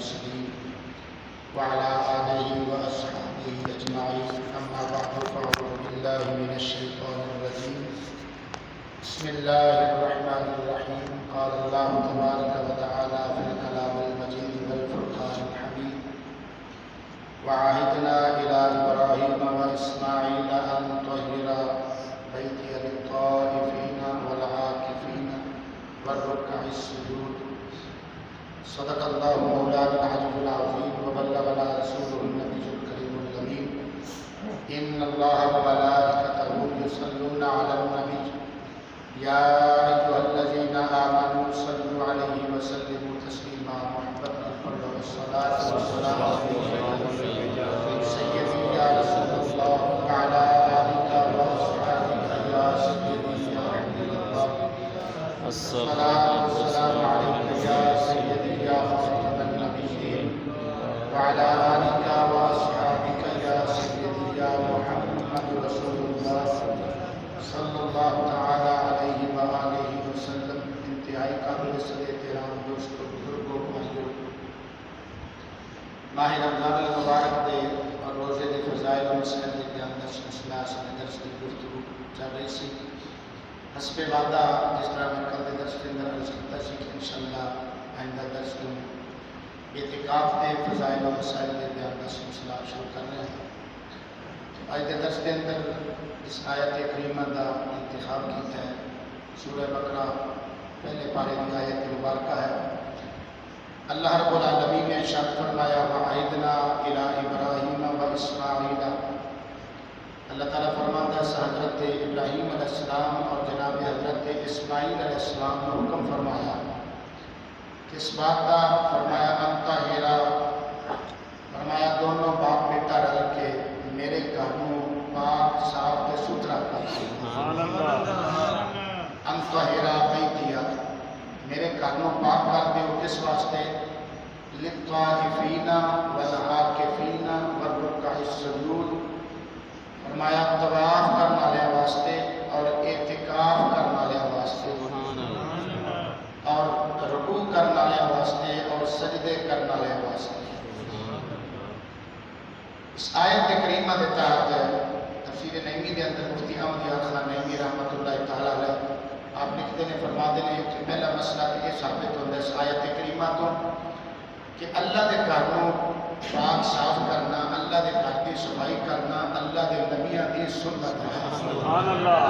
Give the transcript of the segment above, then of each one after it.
المرسلين وعلى آله وأصحابه أجمعين أما بعد فأعوذ بالله من الشيطان الرجيم بسم الله الرحمن الرحيم قال الله تبارك وتعالى في الكلام المجيد والفرقان الحميد وعهدنا إلى إبراهيم وإسماعيل أن طهر بيتي للطائفين والعاكفين والركع السجود صدق الله مولانا العلي العظيم وبلغنا رسوله النبي الكريم الأمين إن الله وملائكته يصلون على النبي يا أيها الذين آمنوا صلوا عليه وسلموا تسليما محبة والصلاة والسلام عليك سيدي يا رسول الله وعلى آلك وأصحابك يا سيدي يا حبيب الله الصلاة والسلام عليك يا سيدي يا خاتم النبيين وعلى آلك وأصحابك يا سيدي يا محمد رسول الله صلی اللہ تعالی علیہ وآلہ وسلم. انتہائی قابل صد احترام دوستو بزرگوں بھائیوں، ماہ رمضان المبارک دے اور روزے دے فضائل و مسائل کے اندر سلسلہ درس کی گفتگو چل رہی سی. حسب وعدہ جس طرح میں کل درس کے اندر عرض کرتا سی کہ انشاءاللہ آئندہ درس میں اعتکاف دے فضائل و مسائل کے اندر سلسلہ شروع کر رہے ہیں. آج کے درس کے اندر اس آیت کریمہ کا انتخاب کیتا ہے. سورہ بقرہ پہلے پارے کی آیت مبارکہ ہے. اللہ رب العالمین نے ارشاد فرمایا وعہدنا الی ابراہیم و اسماعیل. اللہ تعالیٰ فرماتا ہے حضرت ابراہیم علیہ السلام اور جناب حضرت اسماعیل علیہ السلام نے حکم فرمایا کس بات کا؟ فرمایا انتا ہیرا، فرمایا دونوں باپ بیٹا رل کے میرے گھروں پاک صاف تے ستھرا کر انتا ہیرا بیتیا، میرے گھروں پاک کر دیو. کس واسطے؟ للطائفین والعاکفین والرکع السجود، فرمایا طواف کرنے والے واسطے اور اعتکاف کرنے والے واسطے اور رکوع کرنے والے واسطے اور سجدے کرنے والے واسطے. اس آیت کریمہ کے تحت تفسیر نعیمی کے اندر مفتی احمد یار خان نعیمی رحمۃ اللہ تعالیٰ علیہ آپ لکھتے ہیں فرماتے ہیں کہ پہلا مسئلہ یہ ثابت ہوتا ہے اس آیت کریمہ تو کہ اللہ کے گھروں پاک صاف کرنا، اللہ کے گھر کی صفائی کرنا اللہ کے نبیوں کی سنت ہے. سبحان اللہ.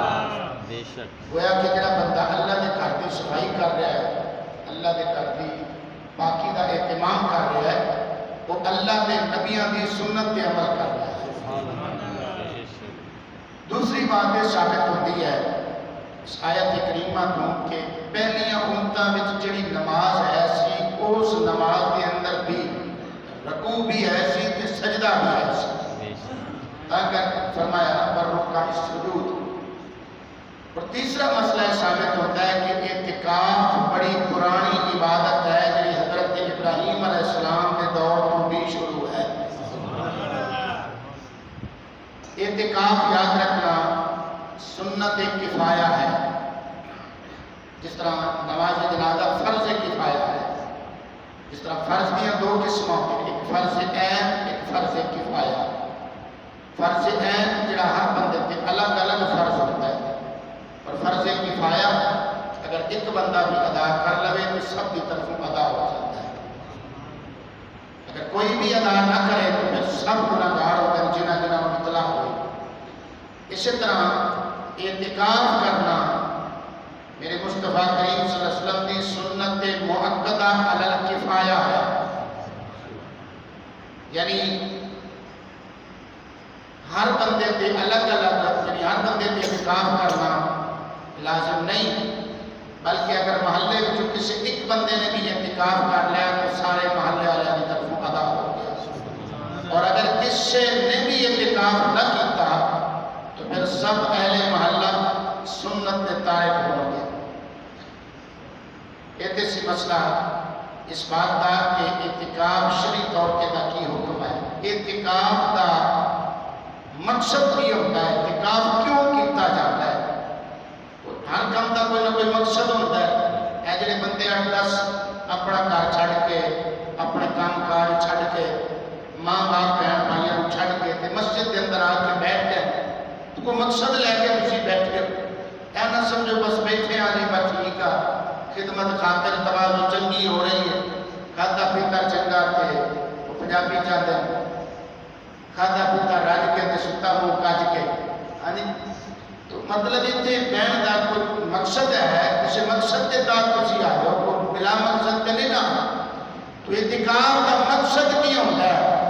بے شک گویا کہ جڑا بندہ اللہ کے گھر کی صفائی کر رہا ہے، اللہ کے گھر کی پاکی کا اہتمام کر رہا ہے، وہ اللہ کے نبیوں کی سنت پہ عمل کر رہا ہے. دوسری بات یہ ثابت ہوتی ہے اس آیت کریمہ تو کہ پہلیاں امتاں وچ جڑی نماز ہے سی اس نماز کے اندر بھی رکوع بھی ہے سی تے سجدہ بھی ہے سی. اگر فرمایا والرکع السجود. اور تیسرا مسئلہ ثابت ہوتا ہے کہ اعتکاف بڑی پرانی عبادت ہے جڑی حضرت ابراہیم علیہ السلام کے دور میں بھی شروع ہے. اعتکاف یاد رکھنا سنت کفایہ ہے. جس طرح نماز جنازہ فرض کفایہ ہے، جس طرح فرض دیاں دو قسم ہوتے ہیں، ایک فرض عین ایک فرض کفایہ. فرض عین جڑا ہر بندے تے الگ الگ فرض ہوتا ہے، اور فرض کفایہ اگر ایک بندہ بھی ادا کر لے تو سب کی طرف ادا ہو جاتا ہے. اگر کوئی بھی ادا نہ کرے تو پھر سب گناہگار ہو کر جنہ جنہ مطلع ہوئے. اسی طرح اعتکاف کرنا میرے مصطفیٰ کریم صلی اللہ علیہ وسلم کی سنت مؤکدہ علی الکفایہ ہے. یعنی ہر بندے تے الگ الگ، یعنی ہر بندے تے اعتکاف کرنا لازم نہیں، بلکہ اگر محلے میں کسی ایک بندے نے بھی اعتکاف کر لیا تو سارے محلے والوں کی طرف ادا ہو گیا. اور اگر کسی نے بھی اعتکاف نہ کیتا تو پھر سب اہل محلہ سنت کے تارک ہو گئے. یہ تیسری مسئلہ اس بات کا کہ اعتکاف شرعی طور کے کا کی حکم ہے. اعتکاف کا مقصد کی ہوتا ہے، اعتکاف کیوں کیتا جاتا ہے؟ ہر کام کا کوئی نہ کوئی مقصد ہوتا ہے. اے جڑے بندے 8-10 اپنا گھر چھڑ کے اپنے کام کار چھڑ کے ماں باپ بہن بھائیوں کو چھڑ کے تے مسجد کے اندر آ کے بیٹھ گئے تو کوئی مقصد لے کے تسی بیٹھ گئے اے نہ سمجھو بس بیٹھے آنے بس ٹھیک ہے خدمت خاطر تواضع چنگی ہو رہی ہے کھاتا پیتا چنگا تے وہ پنجابی چاہتے ہیں کھاتا پیتا رج کے تے ستا منہ کج کے تو مطلب اتنے بہن کا کوئی مقصد ہے کسی مقصد کے تحت تسی آئے ہو کوئی بلا مقصد تے نہیں نہ تو اعتکاف کا مقصد کی ہوتا ہے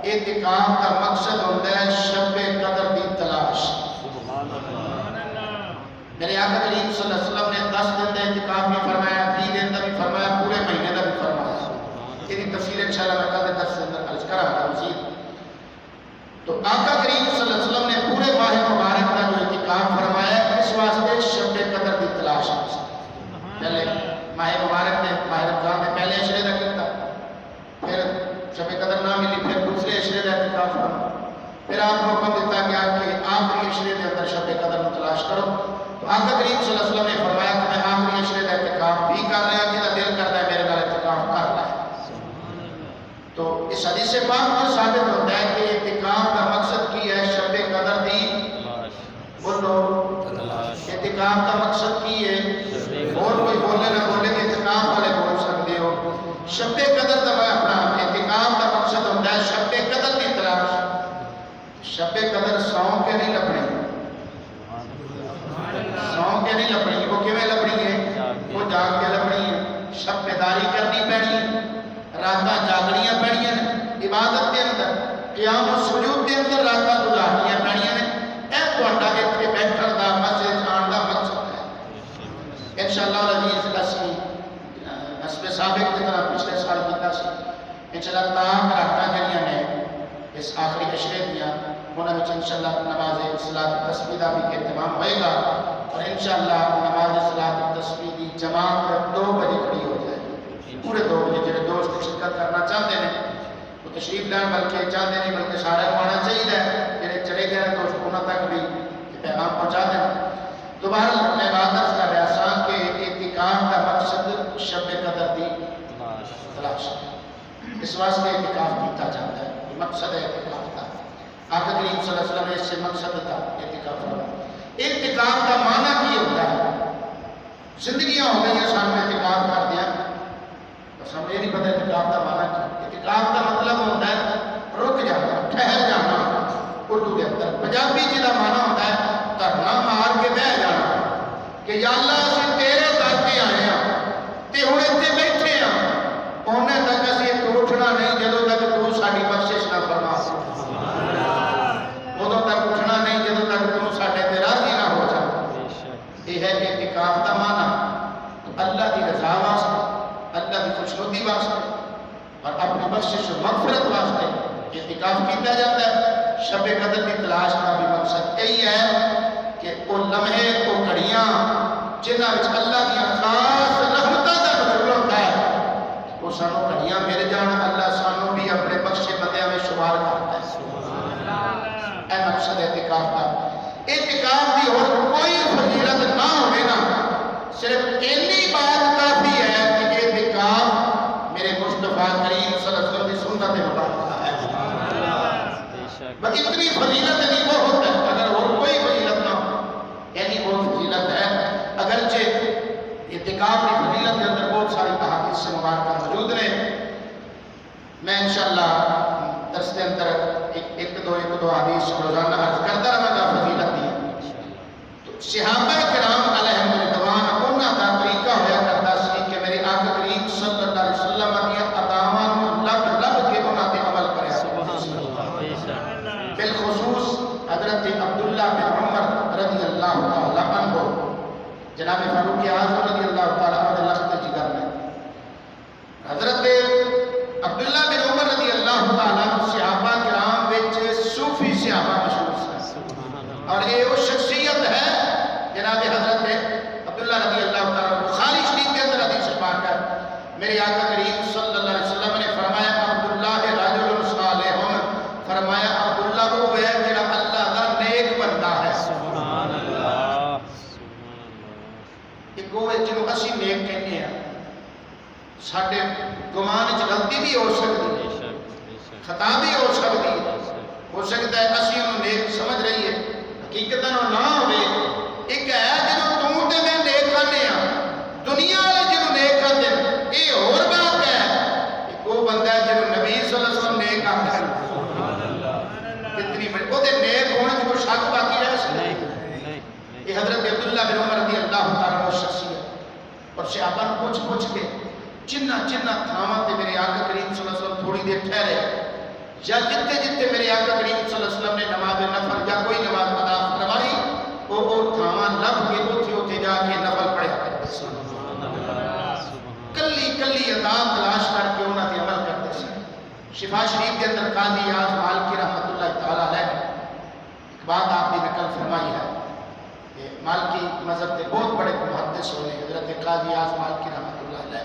اعتکاف کا مقصد ہوتا ہے شب قدر کی تلاش میرے آقا کریم صلی اللہ علیہ وسلم نے 10 دن کا اعتکاف بھی فرمایا 20 دن کا بھی فرمایا پورے مہینے کا بھی فرمایا یہ تفصیل انشاءاللہ میں کل 10 دن تک عرض کرا گا مزید تو آقا کریم صلی اللہ علیہ وسلم نے پورے ماہ مبارک کا جو اعتکاف فرمایا اس واسطے شب قدر کی تلاش پہلے ماہ مبارک نے ماہ رمضان نے پہلے عشرے کا کیا پھر شب قدر نہ ملی پھر دوسرے عشرے کا اعتکاف فرمایا پھر آپ کو حکم دیتا گیا کہ آخری عشرے کے اندر شب قدر کو تلاش کرو تو آقا کریم صلی اللہ علیہ وسلم نے فرمایا کہ میں آخری عشرے کا اعتکاف بھی کر رہا ہوں جہاں دل کرتا ہے میرے نال اعتکاف کر رہا ہے تو اس حدیث پاک میں ثابت ہوتا ہے کہ اعتکاف کا مقصد کی ہے شب قدر دی بولو اعتکاف کا مقصد کی ہے اور کوئی بولے نہ بولے اعتکاف والے بول سکتے ہو شب قدر کا میں اپنا اعتکاف کا مقصد ہوتا ہے شب قدر کی تلاش شب قدر سو کے نہیں لبنی سو کے نہیں لبنی وہ کیویں لبنی ہے وہ جاگ کے لبنی ہے شب بیداری کرنی پڑنی ہے راتاں جاگنیاں پڑنیاں نے عبادت کے اندر قیام و سجود کے اندر راتاں گزارنیاں پڑنیاں نے اے تہاڈا اتنے بیٹھن دا مسجد آن دا مقصد ہے انشاءاللہ العزیز اسی نسب سابق کی طرح پچھلے سال کیتا سی انشاءاللہ تاہم راتاں جڑیاں نے اس آخری عشرے دیاں انہاں وچ انشاءاللہ نماز صلاۃ تسبیح دا بھی اہتمام ہوئے گا اور انشاءاللہ نماز صلاۃ تسبیح دی جماعت 2 بجے کھڑی ہو جائے پورے 2 بجے جڑے دوست شرکت کرنا چاہتے ہیں وہ تشریف لین بلکہ چاہتے نہیں بلکہ سارے آنا چاہیے جڑے چلے گئے دوست انہوں تک بھی پیغام پہنچا دیں تو بہرحال میں بات عرض کر رہا سا کہ اعتکاف کا مقصد شب قدر دی تلاش اس واسطے اعتکاف کیتا جاتا ہے مقصد ہے اعتکاف کا آقا کریم صلی اللہ علیہ وسلم نے اس سے مقصد تھا اعتکاف کا اعتکاف کا معنی کی ہوتا ہے زندگیاں ہو گئی ہیں سامنے اعتکاف کر دیا بس ہم یہ نہیں پتہ اعتکاف کا معنی کیا اعتکاف کا مطلب ہوتا ہے رک جانا ٹھہر جانا اردو کے اندر پنجابی جی کا معنی ہوتا ہے دھرنا مار کے بہ جانا کہ یا اللہ اسی تیرے در تے آئے ہیں تے ہن اتنے بیٹھے ہیں انہیں تک اسی اٹھنا نہیں جدوں تک تو ساری بخشش نہ فرما ادوں تک اٹھنا نہیں جدوں تک تو ساڈے تے راضی نہ ہو جا یہ ہے اعتکاف کا معنی اللہ کی رضا واسطے اللہ کی خوشنودی واسطے اور اپنی بخشش و مغفرت واسطے اعتکاف کیا جاتا ہے شب قدر کی تلاش کا بھی مقصد یہی ہے کہ وہ لمحے وہ گھڑیاں جنہاں وچ اللہ کی خاص رحمتاں دا نزول ہوتا ہے وہ سانو گھڑیاں مل جان اللہ سانو بھی اپنے بخشے بندیاں میں شمار کرتا ہے اے مقصد اعتکاف کا اعتکاف کی اور کوئی فضیلت نہ ہوئے نا صرف اتنی بات کافی ہے کہ اعتکاف میرے مصطفیٰ کریم صلی اللہ علیہ وسلم کی سنت مبارکہ ہے بس اتنی فضیلت نہیں بہت ہے اگر اور کوئی فضیلت نہ ہو یعنی بہت فضیلت ہے اگرچہ اعتکاف کی فضیلت کے اندر بہت ساری احادیث سے مبارکہ موجود ہیں میں انشاءاللہ درس کے اندر ایک دو حدیث روزانہ عرض کرتا رہا گا فضیلت دی تو صحابہ کرام علیہم رضوان انہاں دا طریقہ ہوا کرتا سی کہ میرے آقا کریم صلی اللہ علیہ وسلم دی عطاواں نوں لب کے انہاں تے عمل کریا بالخصوص حضرت عبداللہ بن عمر رضی اللہ تعالی عنہ جناب فاروق اعظم رضی اللہ تعالی عنہ لخت جگر میں حضرت عبداللہ بن عمر رضی اللہ تعالی عنہ صحابہ کرام وچ صوفی صحابہ مشہور ہیں اور یہ وہ شخصیت ہے جناب حضرت عبداللہ رضی اللہ تعالی عنہ بخاری شریف کے اندر حدیث پاک ہے میرے آقا کریم صلی اللہ علیہ وسلم نے فرمایا عبداللہ رجل صالح فرمایا عبداللہ وہ ہے جڑا اللہ دا نیک بندہ ہے سبحان اللہ ایک وہ جنوں اسی نیک کہنے ہیں ساڈے گمان وچ غلطی بھی ہو سکتی خطا بھی ہو سکتی ہے، ہو سکتا ہے اسی انہوں نیک سمجھ رہی ہے، حقیقت نہ ہوئے۔ ایک ہے جنہوں توں تے میں نیک کرنے ہیں، دنیا والے جنہوں نیک کرتے ہیں، یہ اور بات ہے۔ ایک وہ بندہ ہے جنہوں نبی صلی اللہ علیہ وسلم نیک کرتے ہیں، کتنی بڑی وہ دے نیک ہونے جو شک باقی رہ سکتے ہیں۔ یہ حضرت عبداللہ بن عمر رضی اللہ تعالیٰ عنہ شخصیت اور صحابہ کو پوچھ کے جنہ تھاواں تے میرے آقا کریم صلی اللہ علیہ وسلم تھوڑی دیر ٹھہرے، یا جتے میرے آقا کریم صلی اللہ علیہ وسلم نے نماز نفل یا کوئی نماز ادا فرمائی، وہ تھاواں لب کے اوتھے جا کے نفل پڑھیا کرتے سن، کلی ادا تلاش کر کے انہاں تے عمل کرتے سن۔ شفا شریف کے اندر قاضی اعظم مالکی رحمۃ اللہ تعالیٰ علیہ نے ایک بات آپ کی نقل فرمائی ہے کہ مالکی مذہب کے بہت بڑے محدث ہونے حضرت قاضی اعظم مالکی رحمۃ اللہ علیہ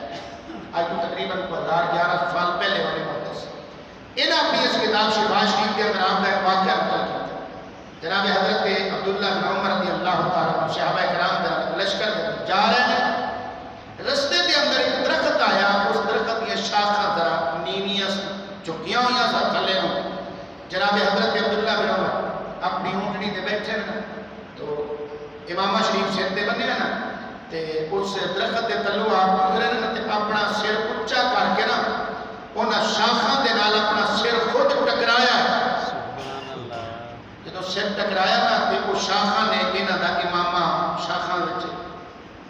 آج کو تقریباً 1100 سال پہلے والے محدث، انہاں اپنی اس کتاب شفا شریف کے اندر آپ کا ایک واقعہ نقل کیا تھا۔ جناب حضرت عبداللہ بن عمر رضی اللہ تعالیٰ عنہ صحابہ کرام درمیان لشکر کے جا رہے ہیں، رستے کے اندر ایک درخت آیا، اس درخت کی شاخاں ذرا نیویاں چکیاں ہوئی سا تھلے نو۔ جناب حضرت عبداللہ بن عمر اپنی اونٹنی تے بیٹھے نا، تو امامہ شریف سر تے بنے نا، تے اس درخت دے تلو آپ گزرے نا، تے اپنا سر اچا کر کے نا انہاں شاخاں دے نال اپنا سر خود ٹکرایا۔ جدو سر ٹکرایا نا تے وہ شاخاں نے انہاں دا امامہ شاخاں وچ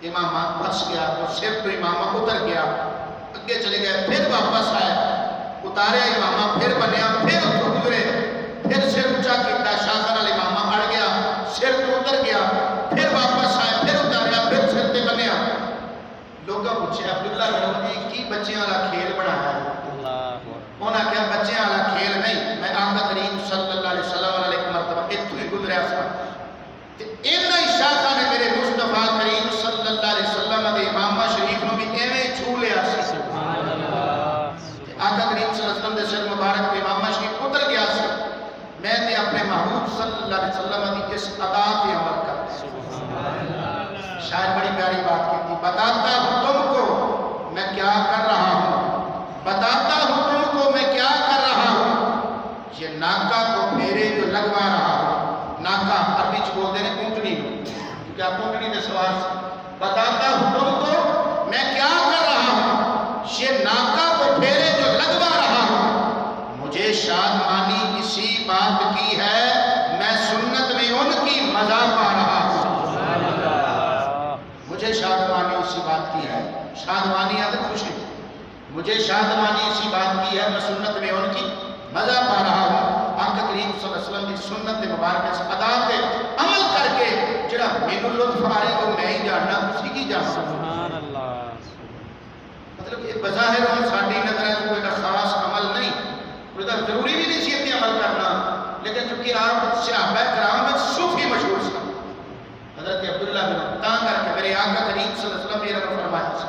امامہ بس گیا، تو سر تو امامہ اتر گیا، اگے چلے گئے، پھر واپس آئے، اتاریا امامہ، پھر بنیا، پھر اتو گزرے، پھر سر اچا کیتا، شاخاں نال امامہ اڑ گیا، سر تو اتر گیا، پھر واپس آئے، پھر اتاریا، پھر سر تے بنیا۔ لوگوں پوچھے عبداللہ بن عمر جی کی بچیاں والا کھیل بنایا ہے؟ انہاں کہا بچیاں والا کھیل نہیں، میں آقا کریم صلی اللہ علیہ وسلم علیہ مرتبہ اتو ہی گزریا سا، انہاں ہی شاخاں نے میرے مصطفیٰ کریم صلی اللہ علیہ وسلم دے امامہ شریف نو بھی ایویں چھو لیا سی۔ آقا کریم صلی اللہ علیہ وسلم دے سر مبارک پہ امامہ شریف اتر گیا سی، میں نے اپنے محبوب صلی اللہ علیہ وسلم دی اس ادا پہ عمل کرتا۔ شاید بڑی پیاری بات کی تھی، بتاتا ہوں تم کو میں کیا کر رہا ہوں، بتاتا ہوں تم کو میں کیا کر رہا ہوں، یہ ناکا کو پھیرے جو لگوا رہا ہوں، ناکا عربی چ بول دے نے اونٹنی، کیونکہ آپ اونٹنی دے سوار سے، بتاتا ہوں تم کو میں کیا کر رہا ہوں، یہ ناکا کو پھیرے جو لگوا رہا ہوں، مجھے شادمانی اسی بات کی ہے، میں سنت میں ان کی مزہ پا رہا ہوں۔ مجھے شادمانی اسی بات کی ہے، شادمانی آدھے خوشی، مجھے شادمانی اسی بات کی ہے، میں سنت میں ان کی مزہ پا رہا ہوں۔ آقا کریم صلی اللہ علیہ وسلم کی سنت مبارکہ سے ادا پہ عمل کر کے جڑا مینو لطف آ رہے وہ میں ہی جاننا، اسی کی جاننا۔ سبحان اللہ۔ مطلب یہ بظاہر اور ساڑھی نظر ہے کوئی خاص عمل نہیں، کوئی ضروری بھی نہیں سیتی عمل کرنا، لیکن چونکہ آپ صحابہ کرام میں صوفی مشہور سے حضرت عبداللہ بن عمر تاں کر کے میرے آقا کریم صلی اللہ علیہ وسلم یہ رب فرمایا سے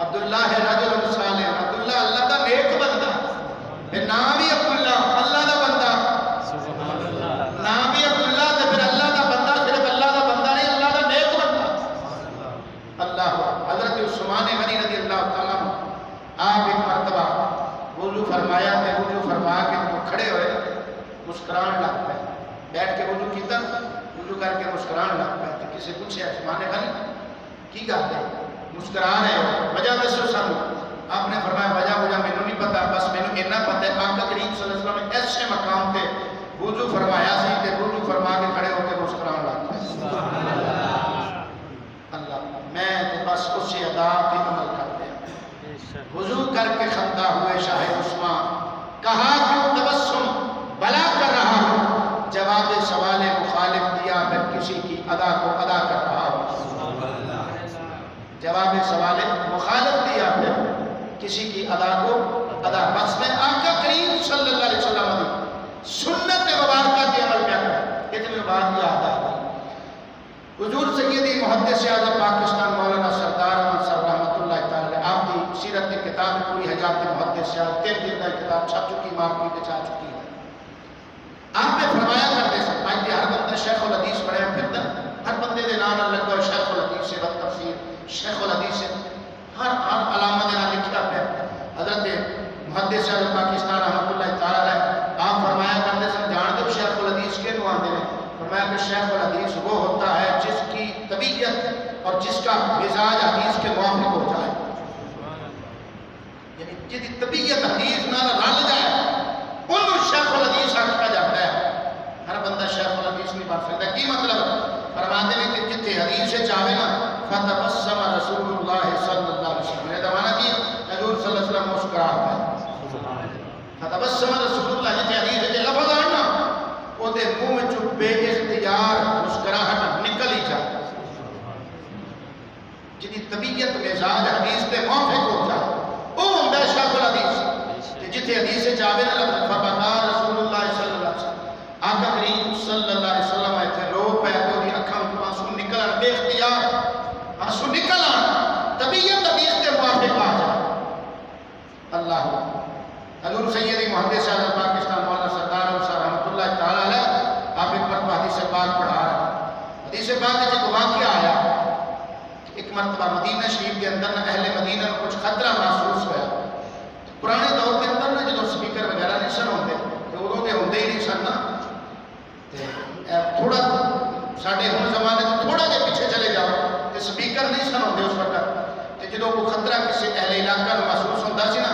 عبداللہ رجل صالح، عبداللہ اللہ دا نیک بندہ، نام بھی عبداللہ اللہ دا بندہ، نام بھی عبداللہ تے پھر اللہ دا بندہ، صرف اللہ دا بندہ نہیں، اللہ دا نیک بندہ۔ اللہ حضرت عثمان غنی رضی اللہ تعالیٰ عنہ آپ ایک مرتبہ وضو فرمایا تے وضو فرما کے کھڑے ہوئے مسکران لگ پے، بیٹھ کے وضو کیتا، وضو کر کے مسکران لگ پے، تو کسی پوچھے عثمان غنی کی گل ہے مسکرا رہے ہو، وجہ دسو سانو؟ آپ نے فرمایا وجہ مینوں نہیں پتا، بس مینوں اتنا پتہ ہے آقا کریم صلی اللہ علیہ وسلم نے ایسے مقام تے وضو فرمایا سی تے وضو فرما کے کھڑے ہو کے مسکران لگ پے۔ اللہ میں بس اسی ادا پہ عمل کرتے ہیں۔ وضو کر کے خندہ ہوئے شاہ عثمان، کہا کیوں تبسم بلا کر رہا ہوں، جواب سوال مخالف دیا پھر کسی کی ادا کو ادا کر رہا ہوں۔ جواب سوال مخالف دیا پھر کسی کی ادا کو ادا، بس میں آقا کریم صلی اللہ علیہ وسلم دی سنت مبارکہ کی عمل کیا کر، اتنے بات یاد آ گئی۔ حضور سیدی محدث اعظم پاکستان مولانا سردار احمد صاحب رحمۃ اللہ تعالی آپ کی سیرت کی کتاب پوری حیات محدث اعظم 3 جلد کتاب چھپ چکی، مارکیٹ میں جا چکی ہے۔ آپ نے فرمایا کرتے سن پائے ہر بندہ شیخ الحدیث بڑھیا پھرتا، ہر بندے دے نام لگا شیخ الحدیث سے بد تفسیر، شیخ الحدیث سے ہر علامہ دے نام لکھا پہ۔ حضرت محدث اعظم پاکستان رحمۃ اللہ تعالی شیخ الحدیث وہ ہوتا ہے جس کی طبیعت اور جس کا مزاج حدیث کے موافق ہو جائے، یعنی جس کی طبیعت حدیث نہ رل جائے انہوں شیخ الحدیث آکھا جاتا ہے۔ ہر بندہ شیخ الحدیث نہیں بن سکتا۔ کی مطلب؟ فرماتے ہیں کہ جتنے حدیث چاہے نا فتبسم رسول اللہ صلی اللہ علیہ وسلم، یہ معنی کہ حضور صلی اللہ علیہ وسلم مسکراہٹ ہے۔ فتبسم رسول اللہ، جتنے حدیث کے لفظ آنا وہ دے منہ میں جو بے اختیار مسکراہٹ نکل ہی جائے، جتنی طبیعت مزاج حدیث کے موافق ہو جائے وہ ہوتا ہے شیخ الحدیث۔ جتنے حدیث چاہے نا لفظ فبکا رسول اللہ صلی اللہ علیہ وسلم، آقا کریم صلی اللہ علیہ وسلم ایتھے رو پہ تو دی اکھاں وچوں آنسو نکلن، بے اختیار آنسو نکلن، طبیعت حدیث کے موافق آ جائے۔ اللہ حضور سیدی محدث اعظم پاکستان مولانا سردار انصار رحمۃ اللہ تعالی علیہ آپ ایک مرتبہ حدیث پاک پڑھا رہے ہیں۔ حدیث پاک میں ایک واقعہ آیا، ایک مرتبہ مدینہ شریف کے اندر نہ اہل مدینہ میں کچھ خطرہ محسوس ہوا۔ پرانے دور کے اندر نہ جدوں سپیکر وغیرہ نہیں سن ہوندے تو اودوں تے ہوندے ہی نہیں سن نا، تھوڑا ساڈے ہن زمانے تو تھوڑا جہا پیچھے چلے جاؤ تے سپیکر نہیں سن ہوندے اس وقت، تے جدوں کوئی خطرہ کسی اہل علاقہ نوں محسوس ہوندا سی نا،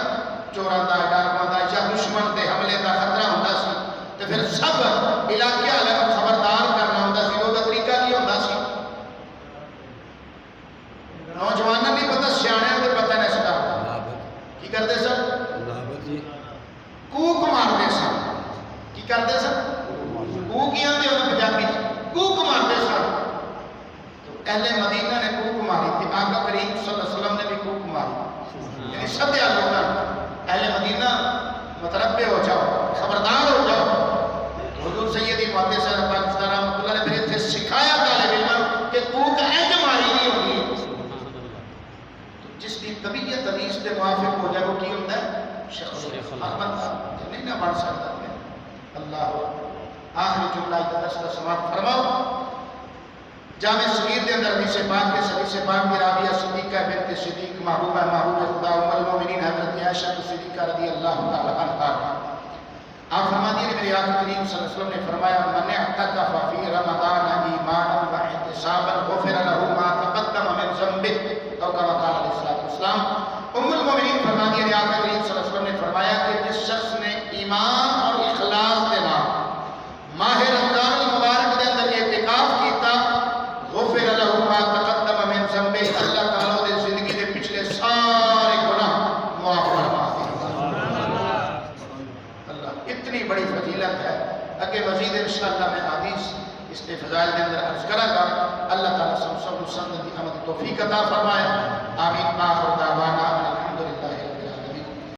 چوراں دا، ڈاکواں دا یا دشمن دے حملے دا خطرہ ہوندا سی تے پھر سب علاقے والے نوں خبردار کرنا ہوندا سی۔ وہ طریقہ کی ہوندا سی؟ نوجوانوں نہیں پتہ، سیاںیاں تے پتہ نہیں سکتا کی کرتے سن؟ کوک مارتے سن۔ کی کرتے سن؟ کوکیاں دے انہوں پنجابی کوک مارتے سن۔ تو اہل مدینہ نے کوک ماری تھی، آقا کریم صلی اللہ علیہ وسلم نے بھی کوک ماری، یعنی سدیا لوگاں اہل مدینہ متربع ہو جاؤ، خبردار ہو جاؤ۔ حضور سیدی محدث اعظم پاکستان رحمۃ اللہ نے پھر اتنے سکھایا طالب علم کہ کوک اینج ماری نہیں ہوگی۔ جس کی طبیعت حدیث کے موافق ہو جائے وہ کی ہوتا ہے؟ شیخ احمد نہیں نہ بڑھ سکتا۔ اللہ آخری جملہ درس کا سماعت فرماؤ۔ جامع صغیر کے اندر حدیث پاک کے حدیث پاک میں رابعہ صدیقہ بنت صدیق محبوبہ محبوب خدا ام المومنین حضرت عائشہ صدیقہ رضی اللہ تعالی عنہا، آپ فرما دیے میرے آقا کریم صلی اللہ علیہ وسلم نے فرمایا من اعتکف فی رمضان ایمانا و احتسابا غفر له ما تقدم من ذنبه او کما قال علیہ الصلوۃ والسلام۔ ام المومنین فرما دیے میرے آقا کریم صلی اللہ علیہ وسلم نے فرمایا کہ جس شخص نے ایمان اور اخلاص کے نام ماہ رمضان المبارک کے اندر اعتکاف کیتا، غفر له ما تقدم من ذنبه، اللہ تعالیٰ دے زندگی دے پچھلے سارے گناہ معاف فرما دے۔ اللہ اتنی بڑی فضیلت ہے۔ اگے مزید انشاءاللہ میں حدیث اس کے فضائل کے اندر عرض کروں گا۔ اللہ تعالیٰ سب مسند دی عمل توفیق عطا فرمائے۔